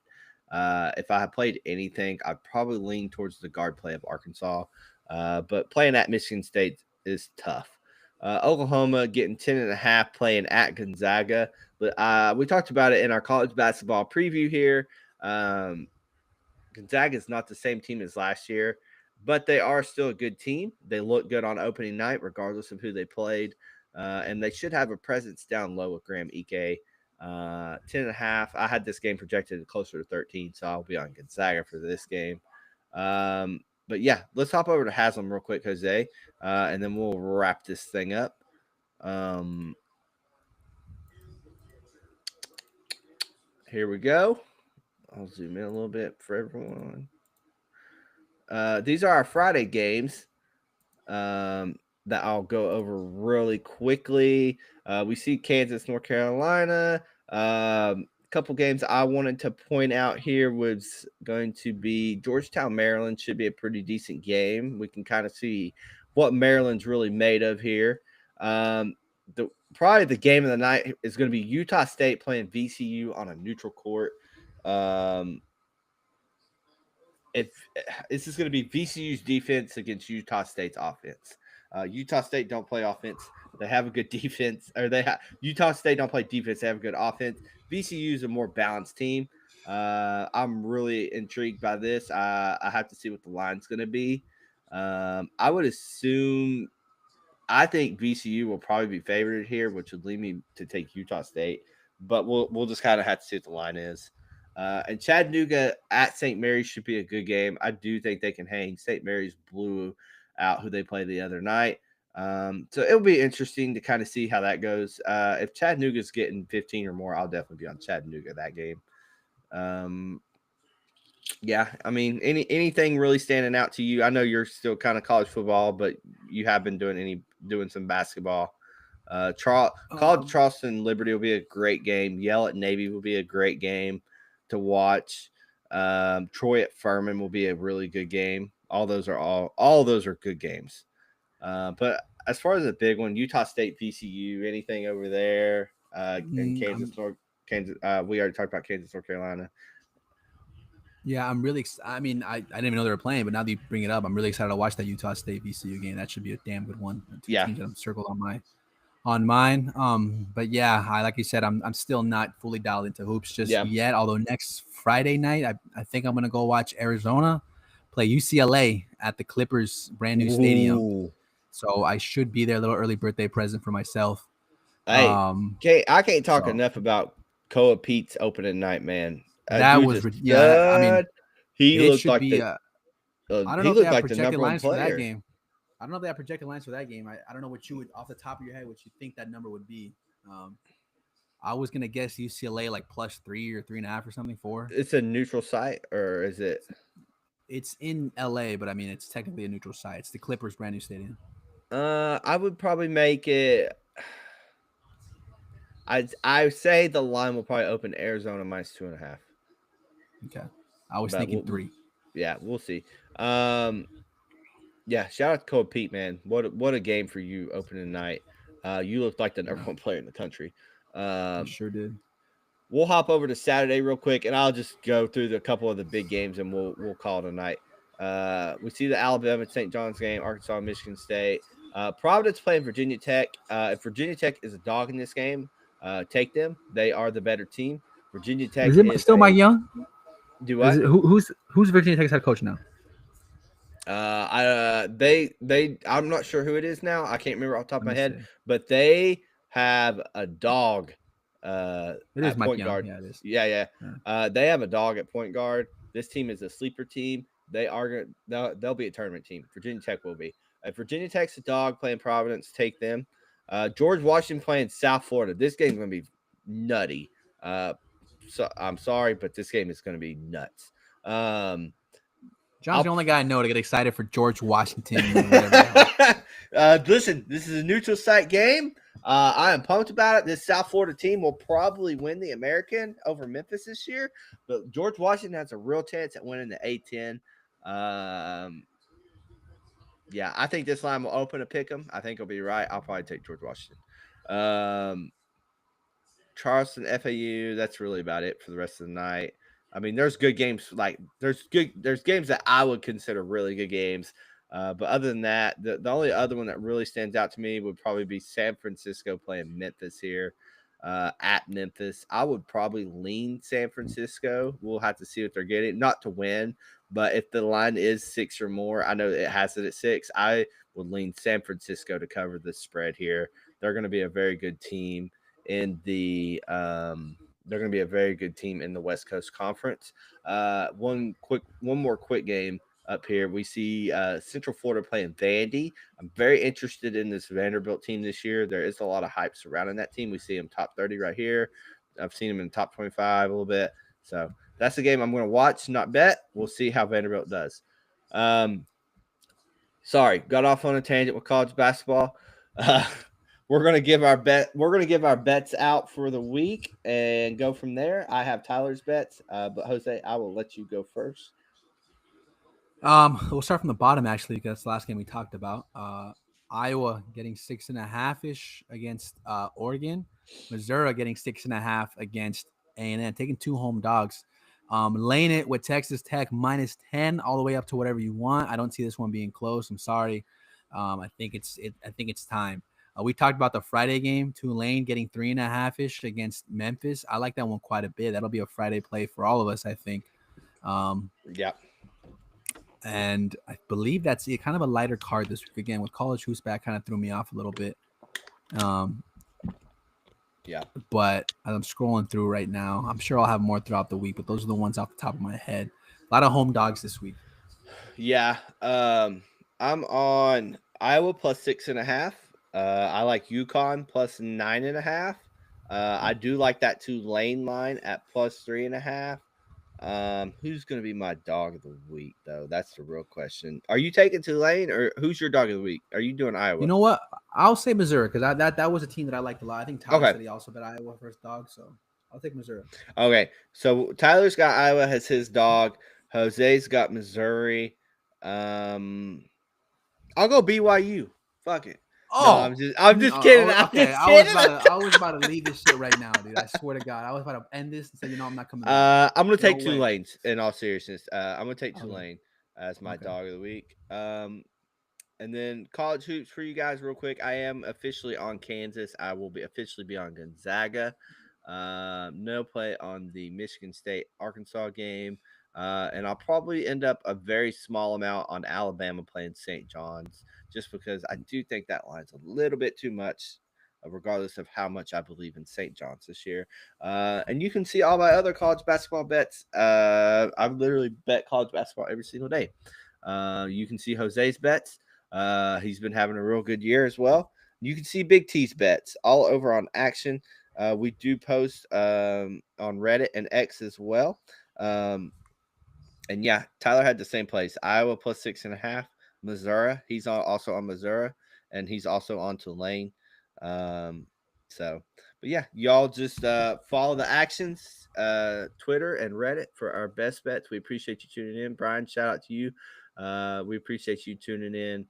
If I had played anything, I'd probably lean towards the guard play of Arkansas. But playing at Michigan State is tough. Oklahoma getting 10.5 playing at Gonzaga. But we talked about it in our college basketball preview here. Gonzaga is not the same team as last year, but they are still a good team. They look good on opening night, regardless of who they played. And they should have a presence down low with Graham Ike. 10.5. I had this game projected closer to 13, so I'll be on Gonzaga for this game. But yeah, let's hop over to Haslam real quick, Jose, and then we'll wrap this thing up. Here we go. I'll zoom in a little bit for everyone. These are our Friday games that I'll go over really quickly. We see Kansas, North Carolina. Couple games I wanted to point out here was going to be Georgetown, Maryland should be a pretty decent game. We can kind of see what Maryland's really made of here. Probably the game of the night is going to be Utah State playing VCU on a neutral court. If this is going to be VCU's defense against Utah State's offense. Utah State don't play offense. They have a good defense, or Utah State don't play defense. They have a good offense. VCU is a more balanced team. I'm really intrigued by this. I have to see what the line's going to be. I would assume. I think VCU will probably be favored here, which would lead me to take Utah State. But we'll just kind of have to see what the line is. And Chattanooga at St. Mary's should be a good game. I do think they can hang. St. Mary's blew out who they play the other night. So it'll be interesting to kind of see how that goes. If Chattanooga's getting 15 or more, I'll definitely be on Chattanooga that game. Yeah, I mean, anything really standing out to you? I know you're still kind of college football, but you have been doing some basketball. College Um, Charleston Liberty will be a great game. Yale at Navy will be a great game to watch. Troy at Furman will be a really good game. All those are good games. But as far as a big one, Utah State VCU, anything over there? In I'm Kansas. We already talked about Kansas, North Carolina. Yeah, I'm really. I mean, I didn't even know they were playing, but now that you bring it up, I'm really excited to watch that Utah State VCU game. That should be a damn good one. The two Yeah, teams that I'm circled on mine. But yeah, like you said, I'm still not fully dialed into hoops just yeah. yet. Although next Friday night, I think I'm gonna go watch Arizona play UCLA at the Clippers' brand new stadium. Ooh. So I should be there. A little early birthday present for myself. Hey, Um, I can't talk so enough about Koa Pete's opening night, man. that Dude's was a yeah. I mean, stud. He it looked should like be. the I don't know he if they looked have like the projected number one lines for that player. game. I don't know if they have projected lines for that game. I don't know what you would, off the top of your head, what you think that number would be. Um, I was gonna guess UCLA like +3 or 3.5 or something. 4. It's a neutral site, or is it? It's in LA, but I mean it's technically a neutral site. It's the Clippers' brand new stadium. I would probably make it. I say the line will probably open Arizona -2.5, Okay, I was but thinking 3. yeah, we'll see. Yeah, shout out to Cole Pete, man. What a game for you opening night. You looked like the number Yeah, one player in the country. I Um, sure did. we'll hop over to Saturday real quick, and I'll just go through a couple of the big games, and we'll call it a night. We see the Alabama St. John's game, Arkansas, Michigan State, Providence playing Virginia Tech. If Virginia Tech is a dog in this game, take them. They are the better team. Virginia Tech Is it is still Mike a Young? do Is what? it who's Virginia Tech's head coach now? They I'm not sure who it is now. I can't remember off the top of Let my me head, see. but they have a dog It is at Mike point Young. guard. Yeah, it is. Yeah, yeah. Yeah. They have a dog at point guard. This team is a sleeper team. They'll be a tournament team. Virginia Tech will be. If Virginia Tech's a dog playing Providence, take them. George Washington playing South Florida. This game's gonna be nutty. So I'm sorry, but this game is gonna be nuts. John's I'll the only guy I know to get excited for George Washington, whatever the hell. Listen, this is a neutral site game. I am pumped about it. This South Florida team will probably win the American over Memphis this year, but George Washington has a real chance at winning the A10. Yeah, I think this line will open a pick 'em. I think it'll be right. I'll probably take George Washington. Um, Charleston FAU. That's really about it for the rest of the night. I mean, there's good games. There's games that I would consider really good games. But other than that, the only other one that really stands out to me would probably be San Francisco playing Memphis here at Memphis. I would probably lean San Francisco. We'll have to see what they're getting. Not to win, but if the line is 6 or more, I know it has it at 6. I would lean San Francisco to cover the spread here. They're going to be a very good team in the they're going to be a very good team in the West Coast Conference. One more quick game up here. We see Central Florida playing Vandy. I'm very interested in this Vanderbilt team this year. There is a lot of hype surrounding that team. We see them top 30 right here. I've seen them in top 25 a little bit. So that's the game I'm going to watch, not bet. We'll see how Vanderbilt does. Sorry, got off on a tangent with college basketball. We're gonna give our bets out for the week and go from there. I have Tyler's bets, but Jose, I will let you go first. We'll start from the bottom actually, because that's the last game we talked about. Iowa getting 6.5 ish against Oregon. Missouri getting 6.5 against A&M, taking 2 home dogs. Laying it with Texas Tech -10 all the way up to whatever you want. I don't see this one being close. I'm sorry. I think it's time. We talked about the Friday game. Tulane getting 3.5 ish against Memphis. I like that one quite a bit. That'll be a Friday play for all of us, I think. Yeah. And I believe that's it. Kind of a lighter card this week. Again, with college hoops back, kind of threw me off a little bit. Yeah. But as I'm scrolling through right now, I'm sure I'll have more throughout the week, but those are the ones off the top of my head. A lot of home dogs this week. Yeah. I'm on Iowa plus 6.5. I like UConn plus 9.5. I do like that Tulane line at plus 3.5. Who's going to be my dog of the week, though? That's the real question. Are you taking Tulane, or who's your dog of the week? Are you doing You Iowa? know what? I'll say Missouri because that was a team that I liked a lot. I think Tyler Okay. said he also bet Iowa first dog, so I'll take Missouri. Okay. So Tyler's got Iowa as his dog. Jose's got Missouri. Um, I'll go BYU. Fuck it. No, I'm Oh, just I'm you know, just kidding. I'm okay. just kidding. I was about to leave this shit right now, dude. I swear to God, I was about to end this and say, you know, I'm not coming on. I'm gonna No take way. Tulane's in all seriousness. I'm gonna take Okay. Tulane as my Okay. dog of the week. And then college hoops for you guys, real quick. I am officially on Kansas. I will be officially be on Gonzaga. No play on the Michigan State Arkansas game, and I'll probably end up a very small amount on Alabama playing St. John's, just because I do think that line's a little bit too much. Regardless of how much I believe in St. John's this year. And you can see all my other college basketball bets. I've literally bet college basketball every single day. You can see Jose's bets. He's been having a real good year as well. You can see Big T's bets all over on Action. We do post on Reddit and X as well. Um, and yeah, Tyler had the same place. Iowa plus 6.5. Missouri. He's also on Missouri, and he's also on Tulane. Um, so, but yeah, y'all just follow the Actions, Twitter and Reddit for our best bets. We appreciate you tuning in, Brian. Shout out to you. We appreciate you tuning in.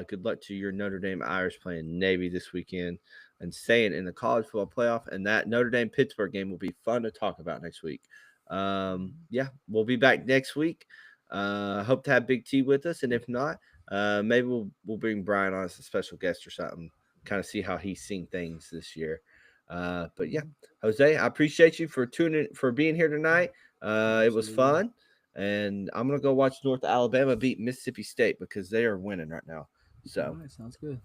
Good luck to your Notre Dame Irish playing Navy this weekend and staying in the college football playoff. And that Notre Dame Pittsburgh game will be fun to talk about next week. Yeah, we'll be back next week. Hope to have Big T with us, and if not, maybe we'll bring Brian on as a special guest or something. Kind of see how he's seen things this year. But yeah, Jose, I appreciate you for being here tonight. It was Absolutely. fun, and I'm gonna go watch North Alabama beat Mississippi State because they are winning right now. All So right. Sounds good.